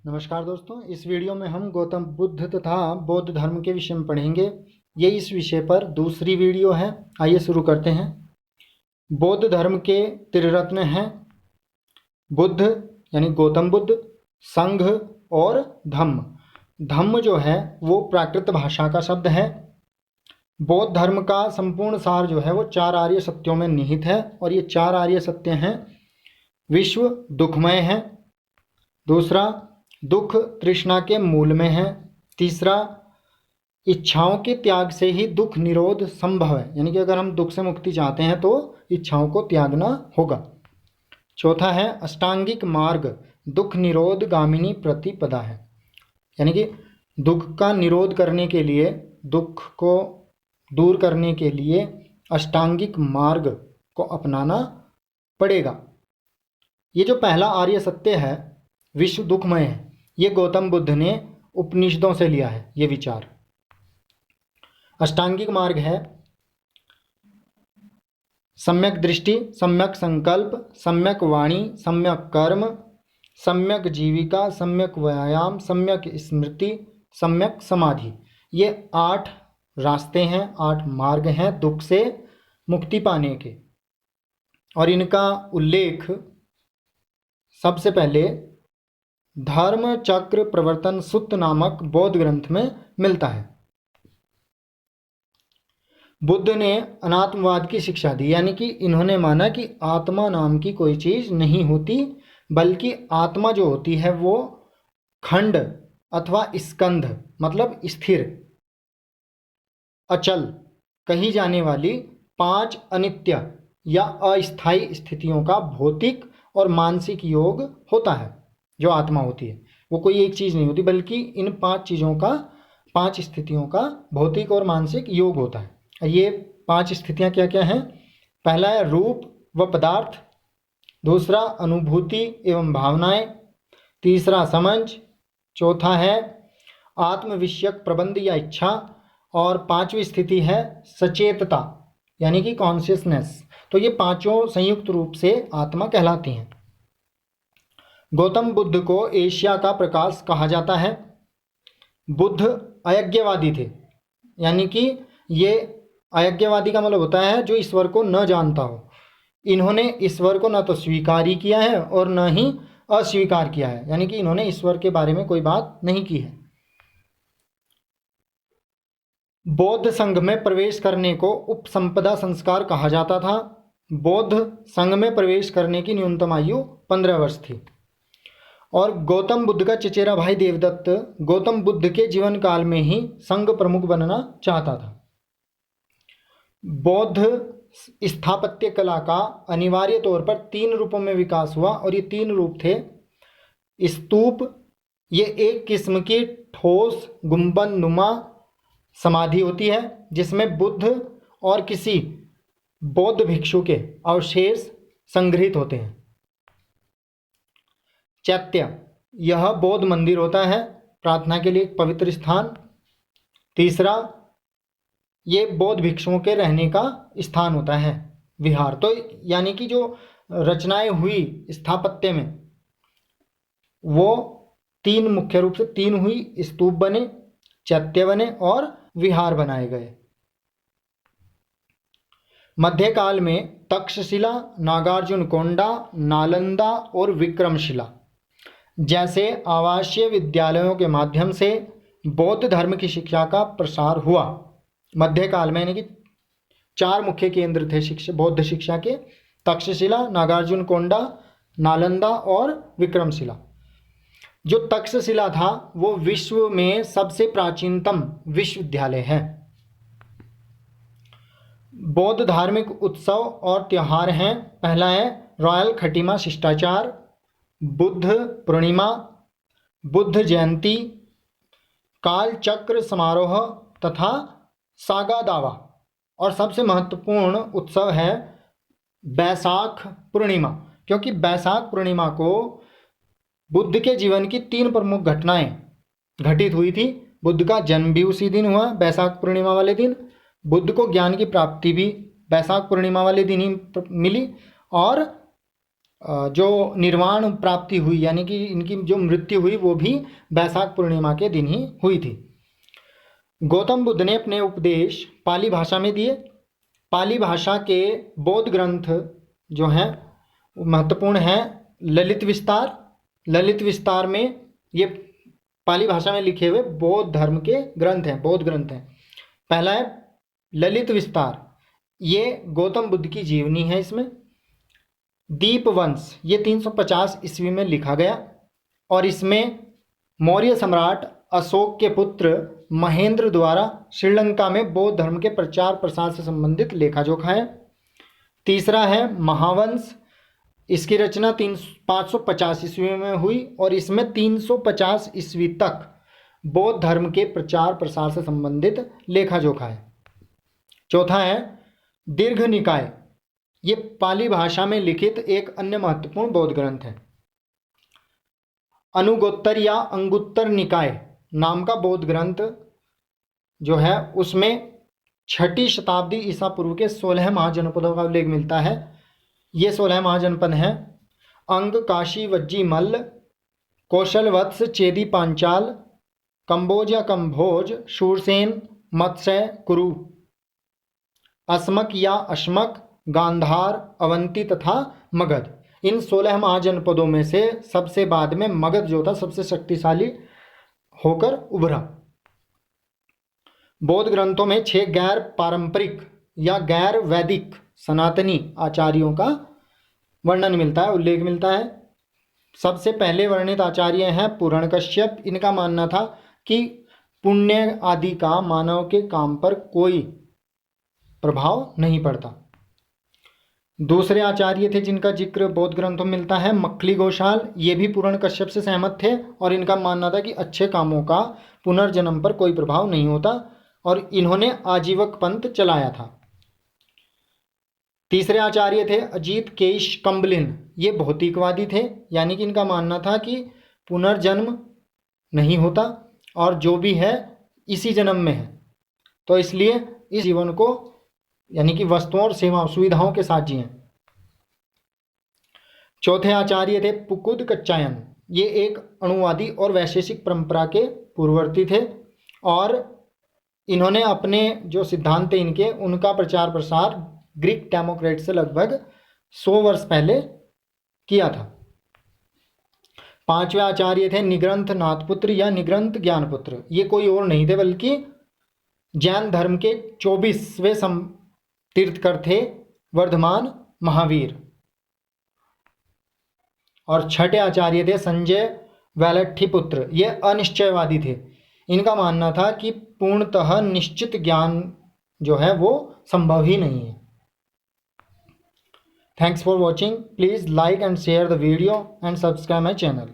नमस्कार दोस्तों, इस वीडियो में हम गौतम बुद्ध तथा बौद्ध धर्म के विषय में पढ़ेंगे। ये इस विषय पर दूसरी वीडियो है। आइए शुरू करते हैं। बौद्ध धर्म के त्रिरत्न हैं बुद्ध यानी गौतम बुद्ध, संघ और धम्म। धम्म जो है वो प्राकृत भाषा का शब्द है। बौद्ध धर्म का संपूर्ण सार जो है वो 4 आर्य सत्यों में निहित है और ये 4 आर्य सत्य हैं। विश्व दुखमय है। दूसरा, दुख तृष्णा के मूल में है। तीसरा, इच्छाओं के त्याग से ही दुख निरोध संभव है, यानी कि अगर हम दुख से मुक्ति चाहते हैं तो इच्छाओं को त्यागना होगा। चौथा है अष्टांगिक मार्ग, दुख निरोध गामिनी प्रतिपदा है, यानी कि दुख का निरोध करने के लिए, दुख को दूर करने के लिए अष्टांगिक मार्ग को अपनाना पड़ेगा। ये जो पहला आर्य सत्य है विश्व दुखमय है, ये गौतम बुद्ध ने उपनिषदों से लिया है। ये विचार अष्टांगिक मार्ग है सम्यक दृष्टि, सम्यक संकल्प, सम्यक वाणी, सम्यक कर्म, सम्यक जीविका, सम्यक व्यायाम, सम्यक स्मृति, सम्यक समाधि। ये 8 रास्ते हैं, 8 मार्ग हैं दुख से मुक्ति पाने के। और इनका उल्लेख सबसे पहले धर्म चक्र प्रवर्तन सुत्त नामक बौद्ध ग्रंथ में मिलता है। बुद्ध ने अनात्मवाद की शिक्षा दी, यानी कि इन्होंने माना कि आत्मा नाम की कोई चीज नहीं होती, बल्कि आत्मा जो होती है वो खंड अथवा स्कंध, मतलब स्थिर, अचल, कही जाने वाली 5 अनित्य या अस्थायी स्थितियों का भौतिक और मानसिक योग होता है। जो आत्मा होती है वो कोई एक चीज़ नहीं होती, बल्कि इन 5 चीज़ों का, 5 स्थितियों का भौतिक और मानसिक योग होता है। ये 5 स्थितियाँ क्या क्या हैं? पहला है रूप व पदार्थ, दूसरा अनुभूति एवं भावनाएं, तीसरा समझ, चौथा है आत्म विषयक प्रबंध या इच्छा, और 5वीं स्थिति है सचेतता यानी कि कॉन्शियसनेस। तो ये 5 संयुक्त रूप से आत्मा कहलाती हैं। गौतम बुद्ध को एशिया का प्रकाश कहा जाता है। बुद्ध अयज्ञवादी थे, यानी कि ये अयज्ञवादी का मतलब होता है जो ईश्वर को न जानता हो। इन्होंने ईश्वर को न तो स्वीकार ही किया है और न ही अस्वीकार किया है, यानी कि इन्होंने ईश्वर के बारे में कोई बात नहीं की है। बौद्ध संघ में प्रवेश करने को उपसंपदा संस्कार कहा जाता था। बौद्ध संघ में प्रवेश करने की न्यूनतम आयु 15 वर्ष थी। और गौतम बुद्ध का चचेरा भाई देवदत्त गौतम बुद्ध के जीवन काल में ही संघ प्रमुख बनना चाहता था। बौद्ध स्थापत्य कला का अनिवार्य तौर पर 3 रूपों में विकास हुआ, और ये 3 रूप थे। स्तूप, ये एक किस्म की ठोस गुंबद नुमा समाधि होती है जिसमें बुद्ध और किसी बौद्ध भिक्षु के अवशेष संग्रहित होते हैं। चैत्य, यह बौद्ध मंदिर होता है, प्रार्थना के लिए एक पवित्र स्थान। तीसरा, ये बौद्ध भिक्षुओं के रहने का स्थान होता है, विहार। तो यानी कि जो रचनाएं हुई स्थापत्य में वो 3 मुख्य रूप से 3 हुई, स्तूप बने, चैत्य बने और विहार बनाए गए। मध्यकाल में तक्षशिला, नागार्जुन कोंडा, नालंदा और विक्रमशिला जैसे आवासीय विद्यालयों के माध्यम से बौद्ध धर्म की शिक्षा का प्रसार हुआ। मध्यकाल में यानी कि 4 मुख्य केंद्र थे शिक्षा, बौद्ध शिक्षा के: तक्षशिला, नागार्जुन कोंडा, नालंदा और विक्रमशिला। जो तक्षशिला था वो विश्व में सबसे प्राचीनतम विश्वविद्यालय है। बौद्ध धार्मिक उत्सव और त्यौहार हैं। पहला है रॉयल खटिमा शिष्टाचार, बुद्ध पूर्णिमा, बुद्ध जयंती, काल चक्र समारोह तथा सागा दावा। और सबसे महत्वपूर्ण उत्सव है बैसाख पूर्णिमा, क्योंकि बैसाख पूर्णिमा को बुद्ध के जीवन की 3 प्रमुख घटनाएं घटित हुई थी। बुद्ध का जन्म भी उसी दिन हुआ, बैसाख पूर्णिमा वाले दिन। बुद्ध को ज्ञान की प्राप्ति भी बैसाख पूर्णिमा वाले दिन ही मिली, और जो निर्वाण प्राप्ति हुई यानी कि इनकी जो मृत्यु हुई वो भी वैशाख पूर्णिमा के दिन ही हुई थी। गौतम बुद्ध ने अपने उपदेश पाली भाषा में दिए। पाली भाषा के बौद्ध ग्रंथ जो हैं महत्वपूर्ण हैं। ललित विस्तार, ललित विस्तार में ये पाली भाषा में लिखे हुए बौद्ध धर्म के ग्रंथ हैं, बौद्ध ग्रंथ हैं। पहला है ललित विस्तार, ये गौतम बुद्ध की जीवनी है। इसमें दीपवंश ये 350 ईस्वी में लिखा गया और इसमें मौर्य सम्राट अशोक के पुत्र महेंद्र द्वारा श्रीलंका में बौद्ध धर्म के प्रचार प्रसार से संबंधित लेखा जोखा है। तीसरा है महावंश, इसकी रचना 550 ईस्वी में हुई और इसमें 350 ईस्वी तक बौद्ध धर्म के प्रचार प्रसार से संबंधित लेखा जोखा है। चौथा है दीर्घ निकाय, ये पाली भाषा में लिखित एक अन्य महत्वपूर्ण बौद्ध ग्रंथ है। अनुगोत्तर या अंगुत्तर निकाय नाम का बौद्ध ग्रंथ जो है उसमें 6ठी शताब्दी ईसा पूर्व के 16 महाजनपदों का उल्लेख मिलता है। ये 16 महाजनपद हैं अंग, काशी, वज्जी, मल्ल, कौशल, वत्स, चेदी, पांचाल, कंबोज या कंभोज, शूरसेन, मत्स्य, कुरु, अस्मक या अश्मक, गांधार, अवंती तथा मगध। इन 16 महाजनपदों में से सबसे बाद में मगध जो था सबसे शक्तिशाली होकर उभरा। बौद्ध ग्रंथों में 6 गैर पारंपरिक या गैर वैदिक सनातनी आचार्यों का वर्णन मिलता है, उल्लेख मिलता है। सबसे पहले वर्णित आचार्य हैं पुराणकश्यप। इनका मानना था कि पुण्य आदि का मानव के काम पर कोई प्रभाव नहीं पड़ता। दूसरे आचार्य थे जिनका जिक्र बौद्ध ग्रंथों में मिलता है मक्खली घोषाल। ये भी पुराणकश्यप से सहमत थे और इनका मानना था कि अच्छे कामों का पुनर्जन्म पर कोई प्रभाव नहीं होता और इन्होंने आजीवक पंथ चलाया था। तीसरे आचार्य थे अजीत केश कम्बलिन। ये भौतिकवादी थे, यानी कि इनका मानना था कि पुनर्जन्म नहीं होता और जो भी है इसी जन्म में है, तो इसलिए इस जीवन को यानी कि वस्तुओं और सेवा सुविधाओं के साथ जिएं। चौथे आचार्य थे पुकुद कच्चायन। ये एक अणुवादी और वैशेषिक परंपरा के पूर्ववर्ती थे और इन्होंने अपने जो सिद्धांत थे इनके उनका प्रचार प्रसार ग्रीक डेमोक्रेट से लगभग 100 वर्ष पहले किया था। पांचवें आचार्य थे निग्रंथ नाथपुत्र या निग्रंथ ज्ञानपुत्र। ये कोई और नहीं थे बल्कि जैन धर्म के 24वें तीर्थकर थे वर्धमान महावीर। और छठे आचार्य थे संजय वैलट्ठीपुत्र। ये अनिश्चयवादी थे। इनका मानना था कि पूर्णतः निश्चित ज्ञान जो है वो संभव ही नहीं है। Thanks for watching. Please like and share the video and subscribe my channel.